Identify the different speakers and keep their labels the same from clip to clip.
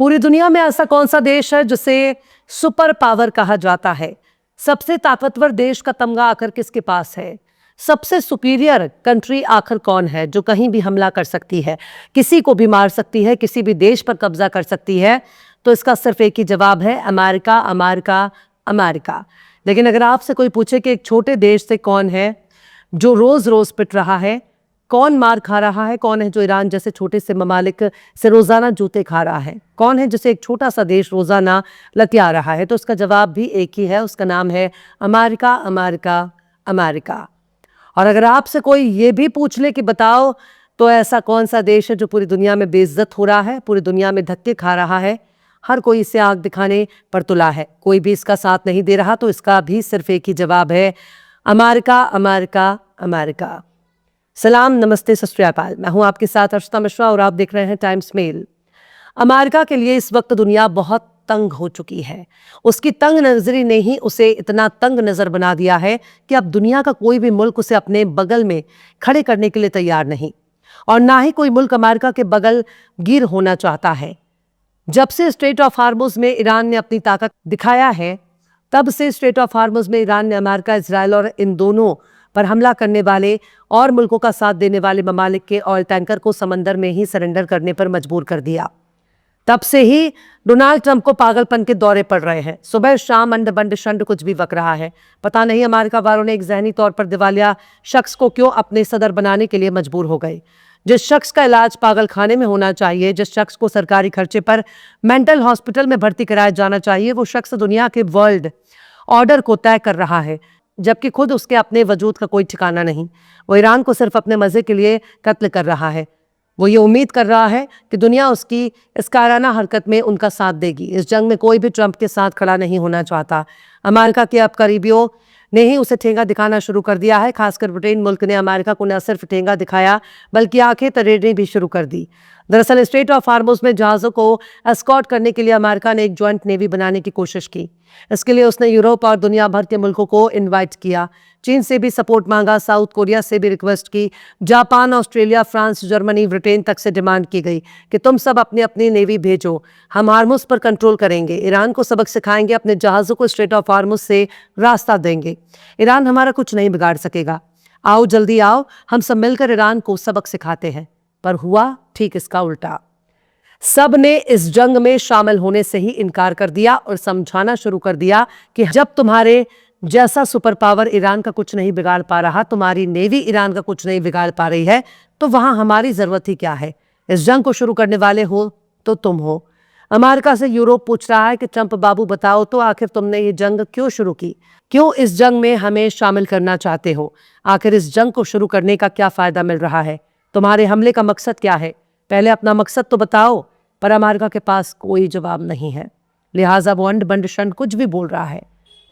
Speaker 1: पूरी दुनिया में ऐसा कौन सा देश है जिसे सुपर पावर कहा जाता है? सबसे ताकतवर देश का तमगा आखिर किसके पास है? सबसे सुपीरियर कंट्री आखिर कौन है जो कहीं भी हमला कर सकती है, किसी को भी मार सकती है, किसी भी देश पर कब्जा कर सकती है? तो इसका सिर्फ एक ही जवाब है, अमेरिका, अमेरिका, अमेरिका। लेकिन अगर आपसे कोई पूछे कि एक छोटे देश से कौन है जो रोज रोज पिट रहा है, कौन मार खा रहा है, कौन है जो ईरान जैसे छोटे से ममालिक से रोजाना जूते खा रहा है, कौन है जिसे एक छोटा सा देश रोजाना लतिया रहा है, तो उसका जवाब भी एक ही है, उसका नाम है अमेरिका, अमेरिका, अमेरिका। और अगर आपसे कोई ये भी पूछ ले कि बताओ तो ऐसा कौन सा देश है जो पूरी दुनिया में बेइज्जत हो रहा है, पूरी दुनिया में धक्के खा रहा है, हर कोई इसे आग दिखाने पर तुला है, कोई भी इसका साथ नहीं दे रहा, तो इसका भी सिर्फ एक ही जवाब है, अमेरिका, अमेरिका, अमेरिका। सलाम, नमस्ते, सत श्री अकाल। मैं हूं आपके साथ अर्चना मिश्रा और आप देख रहे हैं टाइम्स मेल। अमेरिका के लिए इस वक्त दुनिया बहुत तंग हो चुकी है। उसकी तंग नजरी ने ही उसे इतना तंग नजर बना दिया है कि अब दुनिया का कोई भी मुल्क उसे अपने बगल में खड़े करने के लिए तैयार नहीं, और ना ही कोई मुल्क अमेरिका के बगल गिर होना चाहता है। जब से स्ट्रेट ऑफ हार्मुज में ईरान ने अपनी ताकत दिखाया है, तब से स्ट्रेट ऑफ हार्मुज में ईरान ने अमेरिका, इजराइल और इन दोनों पर हमला करने वाले और मुल्कों का साथ देने वाले ममालिक के ऑयल टैंकर को समंदर में ही सरेंडर करने पर मजबूर कर दिया। तब से ही डोनाल्ड ट्रंप को पागलपन के दौरे पड़ रहे हैं। सुबह शाम अंड बंड शंड कुछ भी बक रहा है। पता नहीं अमेरिका वालों ने एक जहनी तौर पर दिवालिया शख्स को क्यों अपने सदर बनाने के लिए मजबूर हो गए। जिस शख्स का इलाज पागल खाने में होना चाहिए, जिस शख्स को सरकारी खर्चे पर मेंटल हॉस्पिटल में भर्ती कराया जाना चाहिए, वो शख्स दुनिया के वर्ल्ड ऑर्डर को तय कर रहा है, जबकि खुद उसके अपने वजूद का कोई ठिकाना नहीं। वो ईरान को सिर्फ अपने मजे के लिए कत्ल कर रहा है। वो ये उम्मीद कर रहा है कि दुनिया उसकी इस कायराना हरकत में उनका साथ देगी। इस जंग में कोई भी ट्रंप के साथ खड़ा नहीं होना चाहता। अमेरिका के अब करीबियों ने ही उसे ठेंगा दिखाना शुरू कर दिया है। खासकर ब्रिटेन मुल्क ने अमेरिका को न सिर्फ ठेंगा दिखाया बल्कि आंखें तरेड़नी भी शुरू कर दी। दरअसल स्ट्रेट ऑफ हार्मुज में जहाज़ों को एस्कॉर्ट करने के लिए अमेरिका ने एक ज्वाइंट नेवी बनाने की कोशिश की। इसके लिए उसने यूरोप और दुनिया भर के मुल्कों को इनवाइट किया। चीन से भी सपोर्ट मांगा, साउथ कोरिया से भी रिक्वेस्ट की, Japan, Australia, France, Germany, Britain तक से डिमांड की गई कि तुम सब अपनी अपनी नेवी भेजो, हम हार्मुज पर कंट्रोल करेंगे, ईरान को सबक सिखाएंगे, अपने जहाज़ों को स्ट्रेट ऑफ हार्मुज से रास्ता देंगे, ईरान हमारा कुछ नहीं बिगाड़ सकेगा। आओ जल्दी आओ, हम सब मिलकर ईरान को सबक सिखाते हैं। पर हुआ ठीक इसका उल्टा। सब ने इस जंग में शामिल होने से ही इनकार कर दिया और समझाना शुरू कर दिया कि जब तुम्हारे जैसा सुपर पावर ईरान का कुछ नहीं बिगाड़ पा रहा, तुम्हारी नेवी ईरान का कुछ नहीं बिगाड़ पा रही है, तो वहां हमारी जरूरत ही क्या है। इस जंग को शुरू करने वाले हो तो तुम हो। अमेरिका से यूरोप पूछ रहा है कि ट्रंप बाबू बताओ तो आखिर तुमने ये जंग क्यों शुरू की, क्यों इस जंग में हमें शामिल करना चाहते हो, आखिर इस जंग को शुरू करने का क्या फायदा मिल रहा है, तुम्हारे हमले का मकसद क्या है, पहले अपना मकसद तो बताओ। पर अमेरिका के पास कोई जवाब नहीं है, लिहाजा वो अंड बंड शंड कुछ भी बोल रहा है।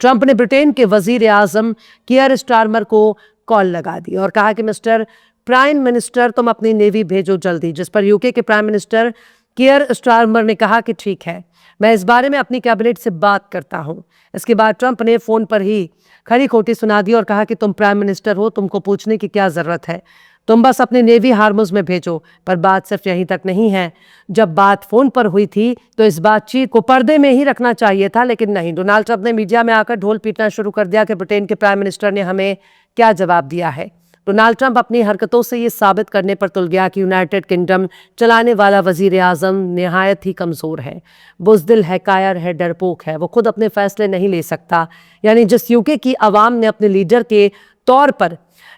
Speaker 1: ट्रंप ने ब्रिटेन के वजीर आजम कियर स्टारमर को कॉल लगा दी और कहा कि मिस्टर प्राइम मिनिस्टर, तुम अपनी नेवी भेजो जल्दी। जिस पर यूके के प्राइम मिनिस्टर कियर स्टारमर ने कहा कि ठीक है, मैं इस बारे में अपनी कैबिनेट से बात करता हूं। इसके बाद ट्रंप ने फोन पर ही खरी खोटी सुना दी और कहा कि तुम प्राइम मिनिस्टर हो, तुमको पूछने की क्या जरूरत है, तुम बस अपनी नेवी हार्मुज में भेजो। पर बात सिर्फ यहीं तक नहीं है। जब बात फोन पर हुई थी तो इस बातचीत को पर्दे में ही रखना चाहिए था, लेकिन नहीं। डोनाल्ड ट्रंप ने मीडिया में आकर ढोल पीटना शुरू कर दिया कि ब्रिटेन के प्राइम मिनिस्टर ने हमें क्या जवाब दिया है। डोनाल्ड ट्रंप अपनी हरकतों से ये साबित करने पर तुल गया कि यूनाइटेड किंगडम चलाने वाला वजीर आजम निहायत ही कमजोर है, बुजदिल है, कायर है, डरपोक है। वो खुद अपने फैसले नहीं ले सकता। यानी जिस यूके की आवाम ने अपने लीडर के तौर पर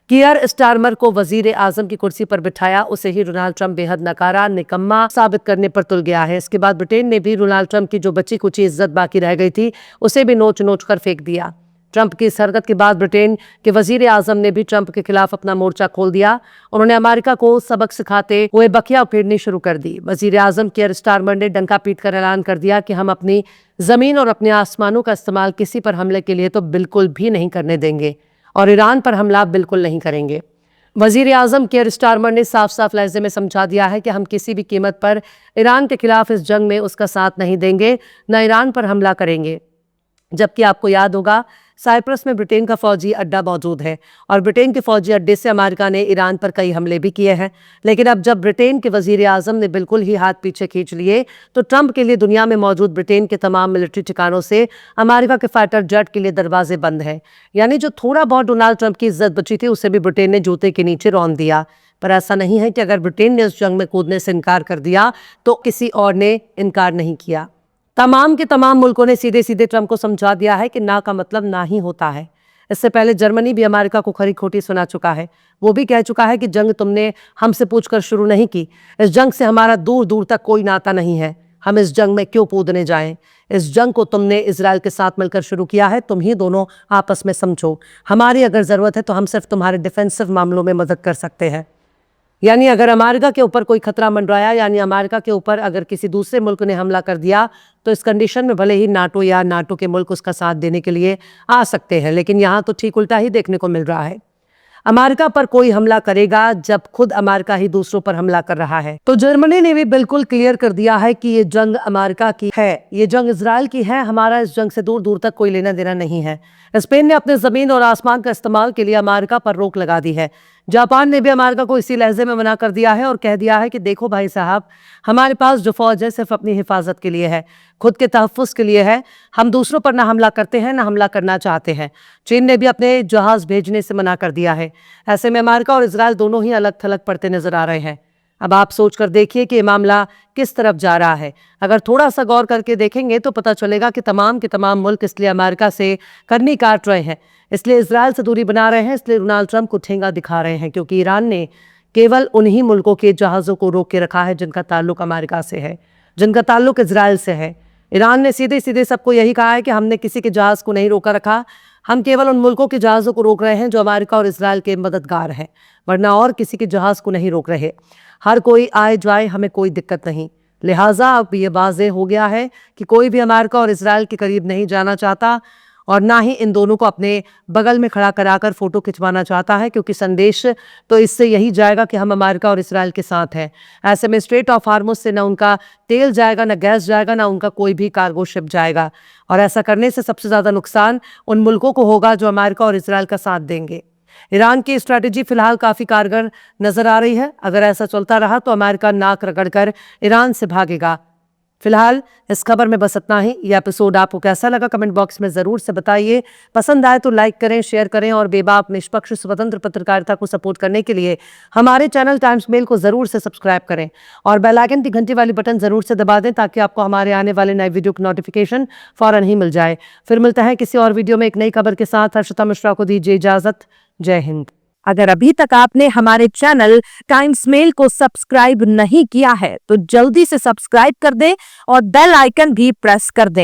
Speaker 1: कियर स्टारमर को वजीर आजम की कुर्सी पर बिठाया, उसे ही डोनाल्ड ट्रंप बेहद नकारा, निकम्मा साबित करने पर तुल गया है। इसके बाद ब्रिटेन ने भी डोनाल्ड ट्रंप की जो बची कुची इज्जत बाकी रह गई थी उसे भी नोच नोच कर फेंक दिया। ट्रंप की इस हरकत के बाद ब्रिटेन के वजीर आजम ने भी ट्रंप के खिलाफ अपना मोर्चा खोल दिया। उन्होंने अमेरिका को सबक सिखाते हुए बकिया उकेरनी शुरू कर दी। वजीर आजम कियर स्टारमर ने डंका पीट कर ऐलान कर दिया कि हम अपनी जमीन और अपने आसमानों का इस्तेमाल किसी पर हमले के लिए तो बिल्कुल भी नहीं करने देंगे और ईरान पर हमला बिल्कुल नहीं करेंगे। वजीर आजम कियर स्टारमर ने साफ साफ लहजे में समझा दिया है कि हम किसी भी कीमत पर ईरान के खिलाफ इस जंग में उसका साथ नहीं देंगे, न ईरान पर हमला करेंगे। जबकि आपको याद होगा साइप्रस में ब्रिटेन का फौजी अड्डा मौजूद है और ब्रिटेन के फौजी अड्डे से अमेरिका ने ईरान पर कई हमले भी किए हैं। लेकिन अब जब ब्रिटेन के वजीर आजम ने बिल्कुल ही हाथ पीछे खींच लिए तो ट्रंप के लिए दुनिया में मौजूद ब्रिटेन के तमाम मिलिट्री ठिकानों से अमेरिका के फाइटर जेट के लिए दरवाजे बंद हैं। यानी जो थोड़ा बहुत डोनाल्ड ट्रंप की इज्जत बची थी उसे भी ब्रिटेन ने जूते के नीचे रौंद दिया। पर ऐसा नहीं है कि अगर ब्रिटेन ने इस जंग में कूदने से इनकार कर दिया तो किसी और ने इनकार नहीं किया। तमाम के तमाम मुल्कों ने सीधे सीधे ट्रंप को समझा दिया है कि ना का मतलब ना ही होता है। इससे पहले जर्मनी भी अमेरिका को खरी खोटी सुना चुका है। वो भी कह चुका है कि जंग तुमने हमसे पूछकर शुरू नहीं की, इस जंग से हमारा दूर दूर तक कोई नाता नहीं है, हम इस जंग में क्यों कूदने जाएं। इस जंग को तुमने इजराइल के साथ मिलकर शुरू किया है, तुम ही दोनों आपस में समझो। हमारी अगर जरूरत है तो हम सिर्फ तुम्हारे डिफेंसिव मामलों में मदद कर सकते हैं। यानी अगर अमेरिका के ऊपर कोई खतरा मंडराया, यानी अमेरिका के ऊपर अगर किसी दूसरे मुल्क ने हमला कर दिया तो इस कंडीशन में भले ही नाटो या नाटो के मुल्क उसका साथ देने के लिए आ सकते हैं, लेकिन यहाँ तो ठीक उल्टा ही देखने को मिल रहा है। अमेरिका पर कोई हमला करेगा जब खुद अमेरिका ही दूसरों पर हमला कर रहा है। तो जर्मनी ने भी बिल्कुल क्लियर कर दिया है कि ये जंग अमेरिका की है, ये जंग इजराइल की है, हमारा इस जंग से दूर दूर तक कोई लेना देना नहीं है। स्पेन ने अपने जमीन और आसमान का इस्तेमाल के लिए अमेरिका पर रोक लगा दी है। जापान ने भी अमेरिका को इसी लहजे में मना कर दिया है और कह दिया है कि देखो भाई साहब, हमारे पास जो फौज है सिर्फ अपनी हिफाजत के लिए है, खुद के तहफ़्फ़ुज़ के लिए है, हम दूसरों पर ना हमला करते हैं ना हमला करना चाहते हैं। चीन ने भी अपने जहाज भेजने से मना कर दिया है। ऐसे में अमेरिका और इजराइल दोनों ही अलग थलग पड़ते नजर आ रहे हैं। अब आप सोच कर देखिए कि ये मामला किस तरफ जा रहा है। अगर थोड़ा सा गौर करके देखेंगे तो पता चलेगा कि तमाम के तमाम मुल्क इसलिए अमेरिका से करनी काट रहे हैं, इसलिए इजराइल से दूरी बना रहे हैं, इसलिए डोनाल्ड ट्रंप को ठेंगा दिखा रहे हैं, क्योंकि ईरान ने केवल उन्हीं मुल्कों के जहाज़ों को रोक के रखा है जिनका ताल्लुक अमेरिका से है, जिनका ताल्लुक इजराइल से है। ईरान ने सीधे सीधे सबको यही कहा है कि हमने किसी के जहाज़ को नहीं रोका रखा, हम केवल उन मुल्कों के जहाज़ों को रोक रहे हैं जो अमेरिका और इजराइल के मददगार हैं, वरना और किसी के जहाज़ को नहीं रोक रहे। हर कोई आए जाए, हमें कोई दिक्कत नहीं। लिहाजा अब ये वाज़ेह हो गया है कि कोई भी अमेरिका और इजराइल के करीब नहीं जाना चाहता और ना ही इन दोनों को अपने बगल में खड़ा कराकर फोटो खिंचवाना चाहता है, क्योंकि संदेश तो इससे यही जाएगा कि हम अमेरिका और इजराइल के साथ हैं। ऐसे में स्ट्रेट ऑफ हार्मुज से ना उनका तेल जाएगा, ना गैस जाएगा, ना उनका कोई भी कार्गो शिप जाएगा। और ऐसा करने से सबसे ज़्यादा नुकसान उन मुल्कों को होगा जो अमेरिका और इजराइल का साथ देंगे। ईरान की स्ट्रैटेजी फिलहाल काफ़ी कारगर नजर आ रही है। अगर ऐसा चलता रहा तो अमेरिका नाक रगड़कर ईरान से भागेगा। फिलहाल इस खबर में बस इतना ही। यह एपिसोड आपको कैसा लगा कमेंट बॉक्स में ज़रूर से बताइए। पसंद आए तो लाइक करें, शेयर करें और बेबाक निष्पक्ष स्वतंत्र पत्रकारिता को सपोर्ट करने के लिए हमारे चैनल टाइम्स मेल को ज़रूर से सब्सक्राइब करें और बेल आइकन की घंटी वाली बटन ज़रूर से दबा दें ताकि आपको हमारे आने वाले नए वीडियो की नोटिफिकेशन फ़ौरन ही मिल जाए। फिर मिलते हैं किसी और वीडियो में एक नई खबर के साथ। हर्षिता मिश्रा को दीजिए इजाज़त। जय हिंद।
Speaker 2: अगर अभी तक आपने हमारे चैनल टाइम्स मेल को सब्सक्राइब नहीं किया है तो जल्दी से सब्सक्राइब कर दें और बेल आइकन भी प्रेस कर दें।